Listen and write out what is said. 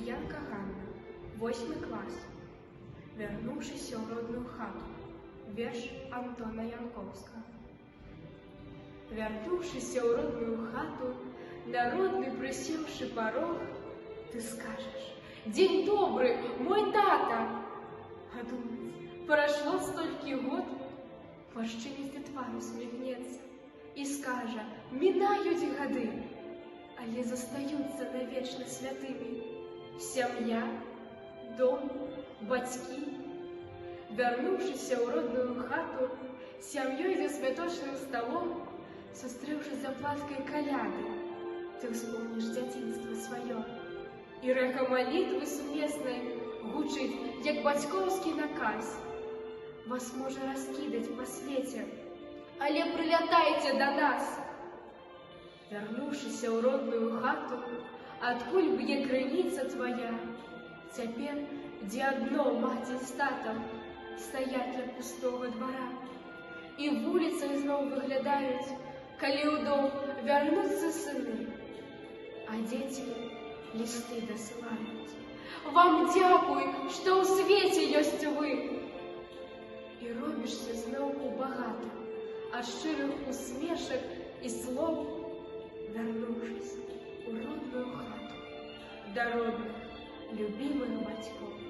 Ільянка Ганна, 8 клас. Вернувшись у родную хату. Вірш Антона Янковського. Вернувшись у родную хату, народный присевший порог, ты скажешь: «День добрый, мой тата!» А думать, прошло стольки год, морщинисty твар усміхнеться і скаже: «Минають годи, але застаються навечно святими сім'я, дом, батьки». Вернувшись у родную хату, сям'ей за святочным столом, сустревши за платкой коляды, ты вспомнишь дзяцінство свое. І рэха молитвы сумесной гучить, як батькоўскі наказ. Вас може раскидать по свете, але прилятайте до нас. Вернувшись у родную хату, откуль б'е крыніца твоя, цяпер, дзе адно маці з татам стаять ля пустого двора, і вуліцах зноў выглядаюць, калі ў дом вярнуцца сыны, а дзеці лісты дасылаюць: «Вам дзякуй, што ў свеце ёсць вы!» І робішся зноўку багата ад шчырых усмешак і слоў, вернувшись у родную хату да родных, любимых бацькоў.